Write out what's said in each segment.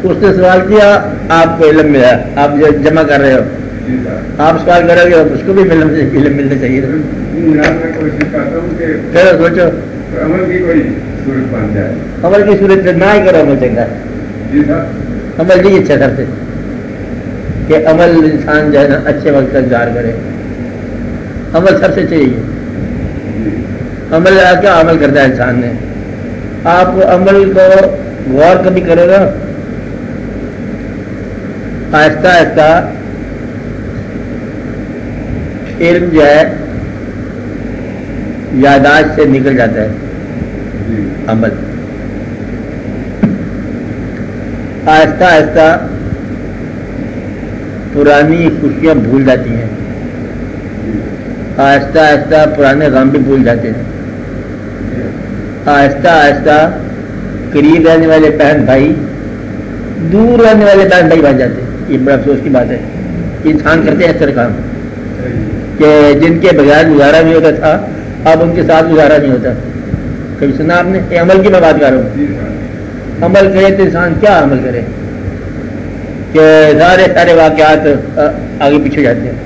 اس نے سوال کیا، آپ کو علم ملا، آپ جمع کر رہے ہو، آپ سوال کرو گے اس کو بھی علم ملنا چاہیے. میں کوشش کرتا ہوں کہ چلو سوچو عمل کی کوئی صورت بن جائے. عمل کی صورت سے نہ ہی کرو عمل چنگا. جی صاحب عمل نہیں اچھا کرتے کہ عمل انسان جو ہے نا اچھے وقت کا انتظار کرے. عمل سب سے چاہیے. عمل کیا عمل کرتا ہے انسان نے؟ آپ عمل کو غور کبھی کرو گا، آہستہ آہستہ علم جو ہے یادداشت سے نکل جاتا ہے. عمل آہستہ آہستہ پرانی خوشیاں بھول جاتی ہیں، آہستہ آہستہ پرانے غم بھی بھول جاتے ہیں. آہستہ آہستہ قریب رہنے والے بہن بھائی دور رہنے والے بہن بھائی بن جاتے ہیں. یہ بڑا افسوس کی بات ہے. انسان کرتے ہیں اس طرح کام کہ جن کے بغیر گزارا نہیں ہوتا تھا اب ان کے ساتھ گزارا نہیں ہوتا. کبھی سنا آپ نے؟ یہ عمل کی میں بات کر رہا ہوں. عمل کرے تو انسان کیا عمل کرے کہ سارے واقعات آگے پیچھے جاتے ہیں.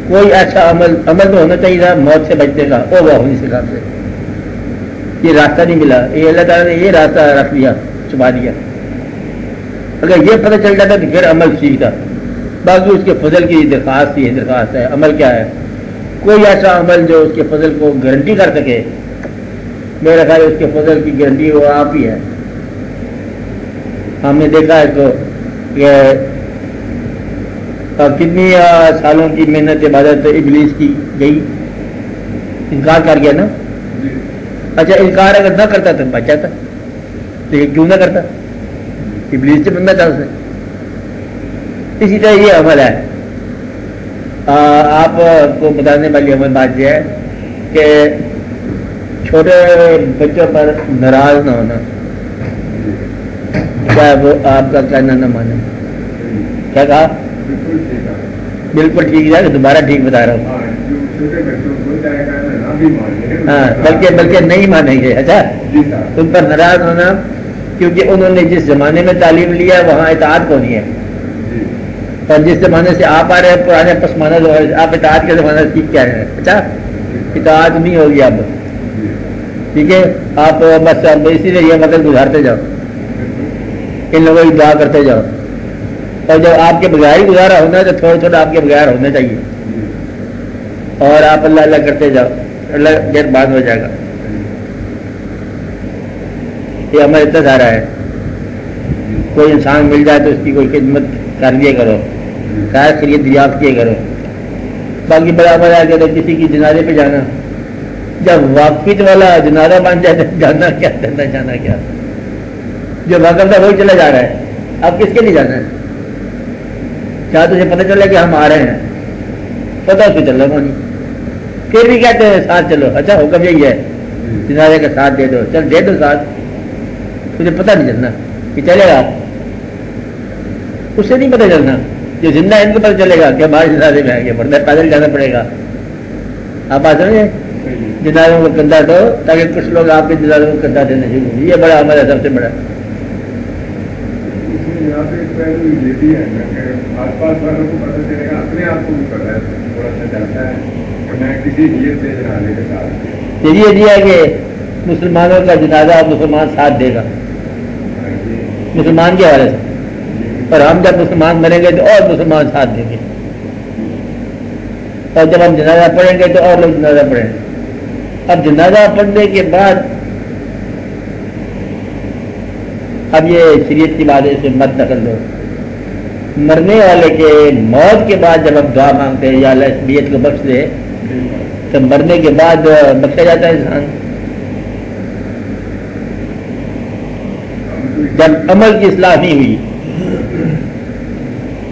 کوئی ایسا عمل تو ہونا چاہیے تھا موت سے بچنے کا، وہ ہو نہیں سکا. سے یہ راستہ نہیں ملا. یہ اللہ تعالیٰ نے یہ راستہ رکھ دیا، چھپا دیا. اگر یہ پتہ چل جاتا تو پھر عمل سیکھتا. باقی اس کے فضل کی درخواست ہی درخواست ہے. عمل کیا ہے؟ کوئی ایسا عمل جو اس کے فضل کو گارنٹی کر سکے. میرا خیال اس کے فضل کی گارنٹی وہ آپ ہی ہے. ہم نے دیکھا ہے تو کہ کتنی سالوں کی محنت عبادت ابلیس کی گئی، انکار کر گیا نا. اچھا انکار اگر نہ کرتا تو بچ جاتا، لیکن کیوں نہ کرتا؟ ابلیس سے بننا تھا اس نے. اسی طرح یہ عمل ہے. آپ کو بتانے والی عمل بات یہ ہے کہ چھوٹے بچوں پر ناراض نہ ہونا، چاہے وہ آپ کا کہنا نہ مانے. کیا کہا؟ بالکل ٹھیک ہے، دوبارہ ٹھیک بتا رہا ہوں. ہاں بلکہ نہیں مانیں گے. اچھا ان پر ناراض ہونا کیونکہ انہوں نے جس زمانے میں تعلیم لیا وہاں اطاعت کو نہیں ہے، اور جس زمانے سے آپ آ رہے ہیں پرانے پسماندہ آپ اطاعت کے زمانے سے سیکھ کے آئے ہیں. اچھا اطاعت نہیں ہوگی اب. ٹھیک ہے، آپ بس اب اسی لیے یہ مدد گزارتے جاؤ، ان لوگوں کی دعا کرتے جاؤ. اور جب آپ کے بغیر ہی گزارا ہونا ہے تو تھوڑا تھوڑا آپ کے بغیر ہونا چاہیے، اور آپ اللہ اللہ کرتے جاؤ، اللہ دیر بعد ہو جائے گا. یہ عمل اتنا سارا ہے. کوئی انسان مل جائے تو اس کی کوئی خدمت کر لیا کرو، خیر خیریت دریافت کیے کرو. باقی بڑا عمل ہے کہ کسی کی جنازے پہ جانا، جب واقف والا جنازہ بن جائے تو جانا کیا کرنا، جانا کیا. جو واقف تھا وہی چلا جا رہا ہے، اب کس کے لیے جانا ہے؟ کیا تجھے پتہ چلا کہ ہم آ رہے ہیں؟ پتہ اس کو چل رہا نہیں، پھر بھی کہتے ہیں ساتھ چلو. اچھا حکم یہی ہے جنازے کا ساتھ دے دو، چل دے دو ساتھ. تجھے پتہ نہیں چلنا کہ چلے گا، اس سے نہیں پتہ چلنا. جو زندہ ان کو پتہ چلے گا کہ ہمارے جنازے میں آگے بڑھنا، پیدل جانا پڑے گا. آپ آ سمجھے؟ جنازوں کو کندھا دو تاکہ کچھ لوگ آپ کے جنازوں کو کندھا دینا شروع. یہ بڑا عمل ہے، سب سے بڑا. آس پاس والوں کو پتہ چلے گا، اپنے آپ کو بھی پتہ ہے، تھوڑا سا ڈرتا ہے کہ میں کسی نیت سے جنازے کے ساتھ. یہ ہے کہ مسلمانوں کا جنازہ مسلمان ساتھ دے گا مسلمان کے حوالے سے، اور ہم جب مسلمان بنیں گے تو اور مسلمان ساتھ دیں گے، اور جب ہم جنازہ پڑھیں گے تو اور لوگ جنازہ پڑھیں گے. اب جنازہ پڑھنے کے بعد اب یہ شریعت کی بات ہے، اس میں مت دخل دو. مرنے والے کے موت کے بعد جب ہم دعا مانگتے ہیں یا اللہ اس بیت کو بخش دے، تو مرنے کے بعد بخشا جاتا ہے انسان. جب عمل کی اصلاح نہیں ہوئی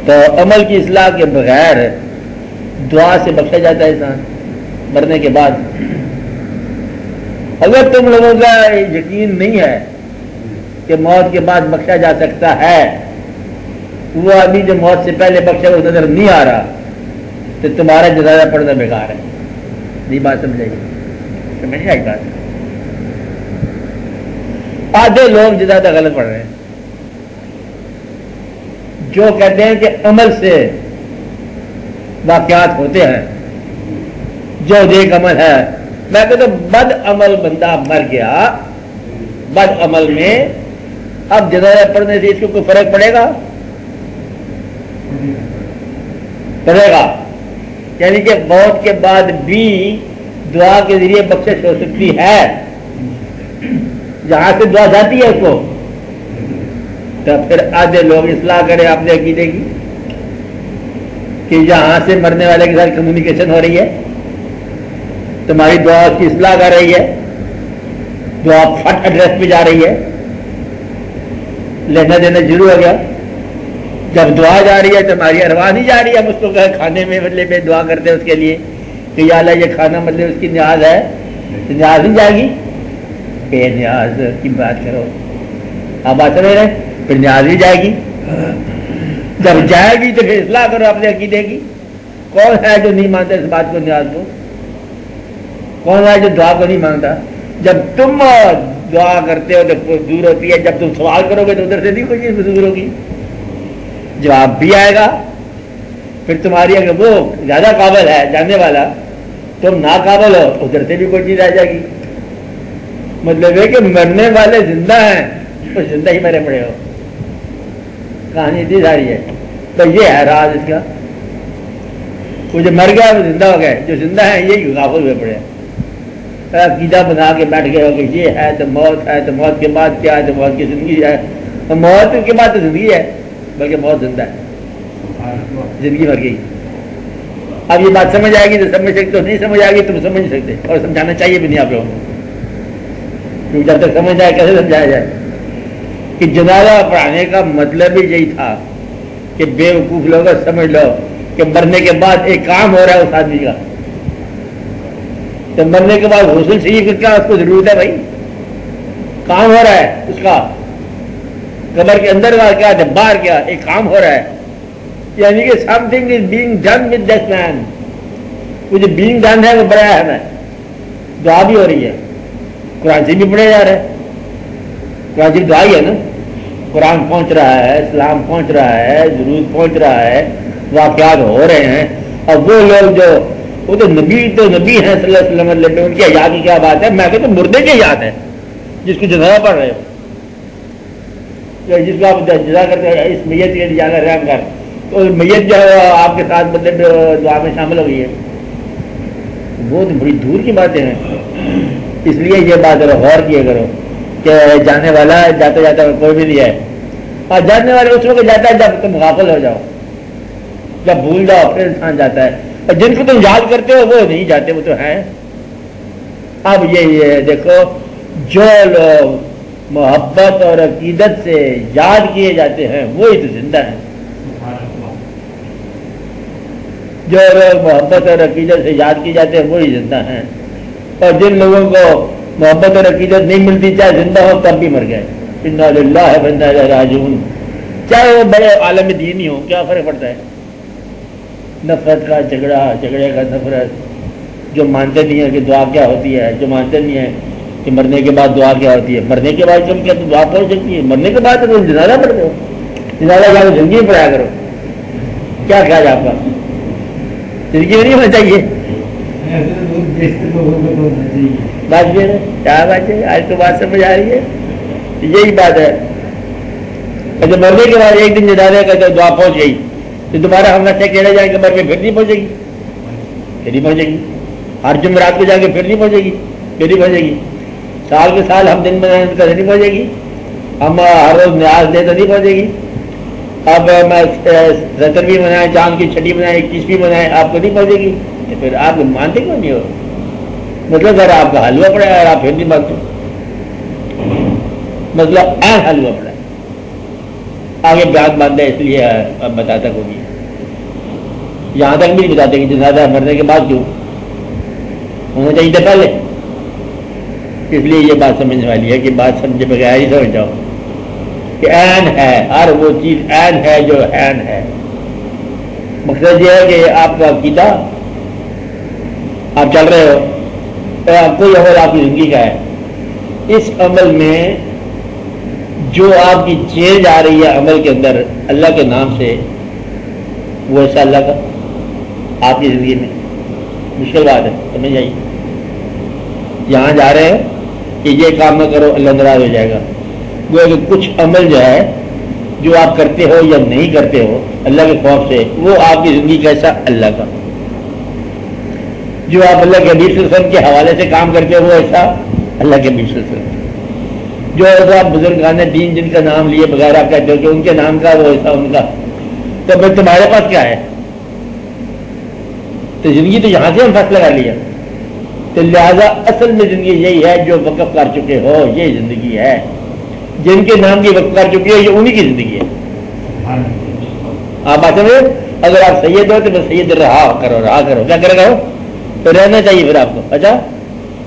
تو عمل کی اصلاح کے بغیر دعا سے بخشا جاتا ہے انسان مرنے کے بعد. اگر تم لوگوں کا یقین نہیں ہے کہ موت کے بعد بخشا جا سکتا ہے، وہ آدمی جو موت سے پہلے بخشا وہ نظر نہیں آ رہا، تو تمہارا جنازہ پڑھنا بیکار ہے. نہیں بات سمجھے گی؟ سمجھ آئی بات؟ آدھے لوگ جنازہ غلط پڑھ رہے ہیں. جو کہتے ہیں کہ عمل سے واقعات ہوتے ہیں، جو نیک عمل ہے، میں کہتا ہوں بد عمل بندہ مر گیا بد عمل میں، اب جنازہ پڑھنے سے اس کو کوئی فرق پڑے گا؟ پڑے گا؟ یعنی کہ موت کے بعد بھی دعا کے ذریعے بخشش ہو سکتی ہے، جہاں سے دعا جاتی ہے اس کو. تو پھر آدھے لوگ اصلاح کریں اپنے عقیدے کی کہ جہاں سے مرنے والے کے ساتھ کمیونیکیشن ہو رہی ہے، تمہاری دعا اس کی اصلاح کر رہی ہے، دعا فٹ ایڈریس پہ جا رہی ہے، لینا دینا شروع ہو گیا. جب دعا جا رہی ہے تمہاری ارواح نہیں جا رہی ہے. ہم اس کو کھانے میں مطلب میں دعا کرتے ہیں اس کے لیے کہ یا اللہ یہ کھانا مطلب اس کی نیاز ہے، تو نیاز نہیں جائے گی. بے نیاز کی بات کرو، آپ بات سمجھ رہے؟ پھر نیاز بھی جائے گی. جب جائے گی تو پھر اصلاح کرو اپنے عقیدے کی. کون ہے جو نہیں مانتا اس بات کو، نیاز کو؟ کون ہے جو دعا کو نہیں مانتا؟ جب تم دعا کرتے ہو تو دور ہوتی ہے، جب تم سوال کرو گے تو ادھر سے نہیں کوئی چیز دور ہوگی، جواب بھی آئے گا. پھر تمہاری اگر وہ زیادہ قابل ہے جاننے والا، تم ناقابل ہو، ادھر سے بھی کوئی چیز آ جائے گی. مطلب ہے کہ مرنے والے زندہ ہیں تو زندہ ہی مرے پڑے ہو. کہانی اتنی ساری ہے. تو یہ ہے راز اس کا. وہ جو مر گیا وہ زندہ ہو گئے، جو زندہ ہیں یہی غافل ہوئے پڑے. عقیدہ بنا کے بیٹھ گئے ہو کہ یہ ہے تو موت ہے، تو موت کے بعد کیا ہے، تو موت کی زندگی ہے. تو موت کے بعد تو زندگی ہے، بلکہ موت زندہ ہے، زندگی مر گئی. اب یہ بات سمجھ آئے گی تو سمجھ سکتے ہو، نہیں سمجھ آئے گی تم سمجھ نہیں سکتے، اور سمجھانا چاہیے بھی نہیں آپ لوگوں کو، کیونکہ جب تک سمجھ آئے کیسے سمجھایا جائے. کہ جنازہ پڑھانے کا مطلب ہی یہی تھا کہ بے وقوف لوگ سمجھ لو کہ مرنے کے بعد ایک کام ہو رہا ہے اس آدمی کا. تو مرنے کے بعد غسل شریف کیا اس کو ضرورت ہے؟ بھائی کام ہو رہا ہے اس کا، قبر کے اندر کا کیا ہے، باہر کیا، ایک کام ہو رہا ہے. یعنی کہ something is being done with this man. وہ جو بینگ ڈن ہے وہ بڑا اہم ہے. دعا بھی ہو رہی ہے، قرآن سے بھی پڑھے جا رہا ہے. قرآن سے دعا ہی ہے نا. قرآن پہنچ رہا ہے، اسلام پہنچ رہا ہے، درود پہنچ رہا ہے، واقعات ہو رہے ہیں. اور وہ لوگ جو وہ تو نبی ہیں صلی اللہ علیہ وسلم، ان کی حیات کی کیا بات ہے. میں کہتا ہوں مردے کی حیات ہے جس کو جنازہ پڑھ رہے ہو، جس کو آپ جزا کرتے ہیں اس میت کے لیے جانا رحم کر، تو میت جو ہے آپ کے ساتھ مطلب دعا میں شامل ہو گئی ہے. بہت بڑی دور کی باتیں ہیں. اس لیے یہ بات غور کیا کرو کہ جانے والا جاتا جاتا کوئی بھی نہیں ہے. اور جانے والے اس وقت جاتا ہے جب تم غافل ہو جاؤ، جب بھول جاؤ پھر انسان جاتا ہے. اور جن کو تم یاد کرتے ہو وہ نہیں جاتے، وہ تو ہیں. اب یہ دیکھو، جو لوگ محبت اور عقیدت سے یاد کیے جاتے ہیں وہی تو زندہ ہیں. جو لوگ محبت اور عقیدت سے یاد کیے جاتے ہیں وہی زندہ ہیں. اور جن لوگوں کو محبت اور عقیدت نہیں ملتی، چاہے زندہ ہو تب بھی مر گئے. انا للہ و انا الیہ راجعون. چاہے وہ بڑے عالم دین ہی ہو، کیا فرق پڑتا ہے؟ نفرت کا جھگڑے کا نفرت. جو مانتے نہیں ہیں کہ دعا کیا ہوتی ہے، جو مانتے نہیں ہیں کہ مرنے کے بعد دعا کیا ہوتی ہے. مرنے کے بعد کم کیا تو دعا پہنچ سکتی ہے، مرنے کے بعد تو تم جنازہ پڑھتے ہو. جنازہ کیا زندگی میں پڑھایا کرو. کیا خیال ہے آپ کا؟ زندگی میں نہیں ہونا چاہیے. بات بھی ہے، کیا بات ہے؟ آج تو بات سمجھ آ رہی ہے. یہی بات ہے. جب مرنے کے بعد ایک دن جنازہ کا دعا پہنچ گئی تو دوبارہ ہم ویسے کہنے جائیں کہ قبر میں پھر نہیں پہنچے گی، پھر نہیں پہنچے گی. ہر جمعرات کو جا کے پھر نہیں پہنچے گی، پھر نہیں پہنچے گی. سال کے سال ہم دن بنائیں تو نہیں پہنچے گی. ہم ہر روز نیاز دیں تو نہیں پہنچے گی. اب سترویں بنائیں، چاند کی چھٹی بنائیں، 21ویں بنائیں، آپ کو نہیں پہنچے گی. تو پھر آپ مانتے کیوں نہیں ہو؟ مطلب اگر آپ کا حلوہ پڑا ہے آپ پھر نہیں مانتے، مطلب این حلوہ پڑا ہے. آگے بیان باندھا اس لیے اب بتاتا کو نہیں، یہاں تک بھی نہیں بتاتے کہ جنازہ مرنے کے بعد کیوں ہونا چاہیے تھا پہلے. اس لیے یہ بات سمجھنے والی ہے کہ بات سمجھے بغیر ہی سمجھ جاؤ کہ عین ہے، ہر وہ چیز عین ہے جو عین ہے. مقصد یہ ہے کہ آپ کا عقیدہ، آپ چل رہے ہو، کوئی عمل آپ کی زندگی کا ہے، اس عمل میں جو آپ کی چینج آ رہی ہے عمل کے اندر اللہ کے نام سے، وہ ایسا اللہ کا آپ کی زندگی میں مشکل بات ہے، سمجھ آئیے. یہاں جا رہے ہیں کہ یہ کام نہ کرو اللہ ناراض ہو جائے گا. وہ کہ کچھ عمل جو ہے جو آپ کرتے ہو یا نہیں کرتے ہو اللہ کے خوف سے، وہ آپ کی زندگی کا ایسا اللہ کا. جو آپ اللہ کے نبی صلی اللہ علیہ وسلم کے حوالے سے کام کرتے ہو وہ ایسا اللہ کے نبی صلی اللہ علیہ وسلم. جو ایسا بزرگان دین جن کا نام لیے بغیر آپ کہتے ہو کہ ان کے نام کا وہ ایسا ان کا، تو پھر تمہارے پاس کیا ہے؟ تو زندگی تو یہاں سے ہم فیصلہ کر لیا. تو لہذا اصل میں زندگی یہی ہے جو وقف کر چکے ہو، یہ زندگی ہے. جن کے نام کی وقف کر چکی ہے یہ انہی کی زندگی ہے. آپ بات سمجھے؟ اگر آپ سید ہو تو بس سید رہا کرو کیا کرے گا؟ تو رہنا چاہیے پھر آپ کو. اچھا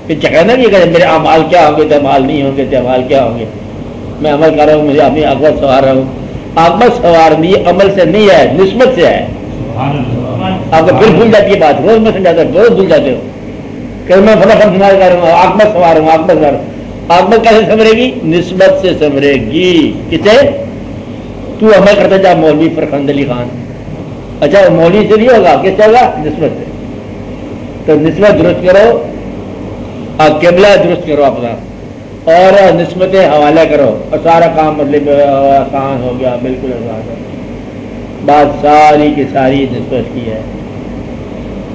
پھر چکرنا نہیں کہ میرے اعمال کیا ہوں گے تو اعمال نہیں ہوں گے تو اعمال کیا ہوں گے. میں عمل کر رہا ہوں، مجھے اپنی عقبت سنوار رہا ہوں. عقبت سنوارنی عمل سے نہیں ہے، نسبت سے ہے. آپ کو پھر بھول جاتی ہے بات، روز میں سمجھاتا ہوں، روز بھول جاتے ہو کہ میں فلاں سنوار کر رہا ہوں، عقبت سنوار رہا ہوں، عقبت سنوار. عقبت کیسے سنورے گی؟ نسبت سے سنورے گی. کسے؟ تو عمل کرتا جا مولوی فرخند علی خان. اچھا مولوی سے نہیں ہوگا، کس سے ہوگا؟ نسبت سے. تو نسبت درست کرو، قبلہ درست کرو اپنا، اور نسبت حوالہ کرو، اور سارا کام مطلب آسان ہو گیا، بالکل آسان ہے. بات ساری کی ساری نسبت کی ہے.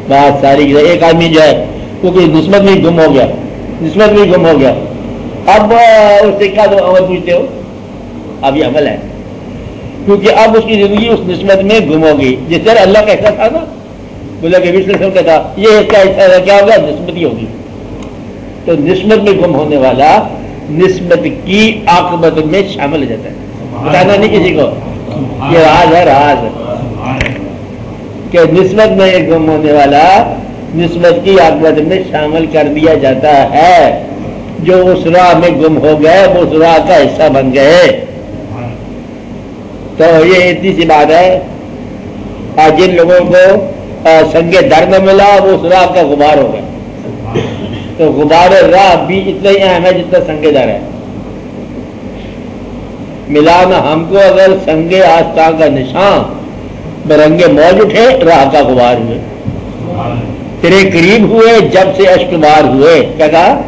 بات ساری کی. ایک آدمی جو ہے کیونکہ نسبت میں گم ہو گیا، نسبت میں گم ہو گیا. اب اس سے کیا تو عمل پوچھتے ہو؟ اب یہ عمل ہے، کیونکہ اب اس کی زندگی اس نسبت میں گم ہو گئی. جس طرح اللہ کا حصہ تھا نا، بولا کہ وسلم کا تھا، یہ اس کا حصہ کیا ہوگا؟ نسبت ہی ہوگی. تو نسبت میں گم ہونے والا نسبت کی عاقبت میں شامل ہو جاتا ہے. بتانا نہیں کسی کو، یہ راز ہے، راز کہ نسبت میں گم ہونے والا نسبت کی عاقبت میں شامل کر دیا جاتا ہے. جو اس راہ میں گم ہو گئے وہ اس راہ کا حصہ بن گئے. تو یہ اتنی سی بات ہے. جن لوگوں کو سنگ در نہ ملا وہ اس راہ کا غبار ہو گیا. تو غبار راہ بھی اتنا ہی اہم ہے جتنا سنگ در ہے. ملا نہ ہم کو اگر سنگ آستان کا نشان، برنگے موج اٹھے راہ کا غبار ہوئے. تیرے قریب ہوئے جب سے اشک بار ہوئے. کیا کہا؟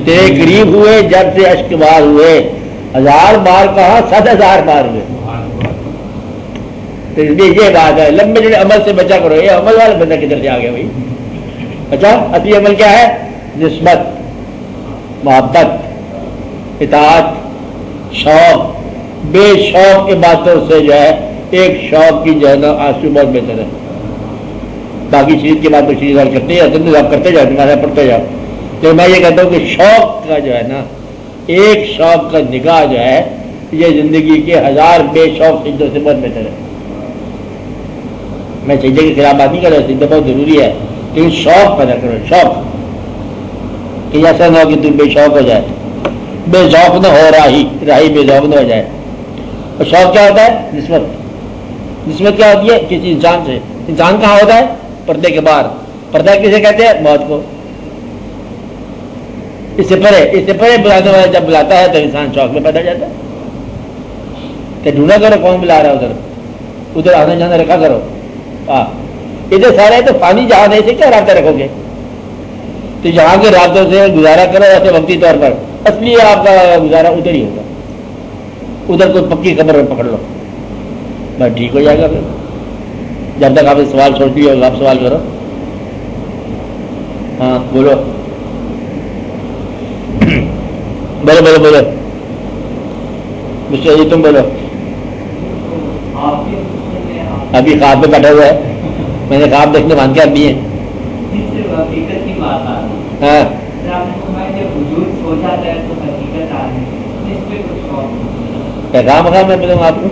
تیرے قریب ہوئے جب سے اشک بار ہوئے. 1000 بار کہا، 7,000 بار ہوئے. تو اس لیے یہ بات ہے، لمبے جڑے عمل سے بچا کرو. یہ عمل والا بندہ کدھر سے آ گیا بھائی؟ اچھا اصلی عمل کیا ہے؟ نسبت، محبت، اطاعت، شوق. بے شوق کی باتوں سے جو ہے ایک شوق کی جو ہے نا آنسو بہت بہتر ہے. باقی چیز کی بات تو چیز کرتے ہیں، تم آپ کرتے جاؤ، تمہارا پڑھتے جاؤ. تو میں یہ کہتا ہوں کہ شوق کا جو ہے نا، ایک شوق کا نگاہ جو ہے یہ زندگی کے 1000 بے شوق سجدوں سے بہت بہتر ہے. میں سجدے کے خلاف بات نہیں کر رہا، سجدہ بہت ضروری ہے، لیکن شوق پیدا کرو. شوق کہ ایسا نہ ہو کہ تم بے شوق ہو جائے، بے ذوق نہ ہو راہی بے ذوق نہ ہو جائے. اور شوق کیا ہوتا ہے؟ نسبت. نسبت کیا ہوتی ہے؟ کسی انسان سے. انسان کہاں ہوتا ہے؟ پردے کے باہر. پردہ کسے کہتے ہیں؟ موت کو. اس سے پرے بلانے والا جب بلاتا ہے تو انسان شوق میں پیدا جاتا ہے. کہ ڈھونڈا کرو کون بلا رہا ہے، ادھر آنا جانا رکھا کرو. ادھر سارے تو پانی جہاں نہیں سے کیا رابطہ رکھو گے؟ تو یہاں کے رابطوں سے گزارا کرو ایسے وقتی طور پر. اصلی آپ کا گزارا ادھر ہی ہوگا. ادھر کوئی پکی خبر میں پکڑ لو، بس ٹھیک ہو جائے گا. پھر جب تک آپ نے سوال چھوڑ دیا ہوگا آپ سوال کرو. ہاں بولو بولو بولو بولو مجھے تم بولو. ابھی خواب میں بیٹھا ہوا ہے، میں نے خواب دیکھنے باندھ کے ابھی ہیں. ہاں پیغام خواہ میں بولوں آپ کو،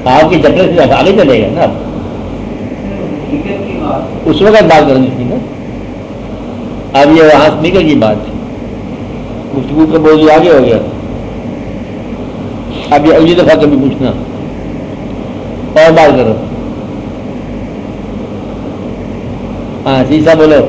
خواب کی چکر سے آگے چلے گا نا. اس وقت بات کرنی تھی نا. اب یہ وہاں نکل کی بات تھی، گفتگو کا موضوع آگے ہو گیا. اب یہ اگلی دفعہ کبھی پوچھنا اور بات کرو. ہاں سیسا بولو.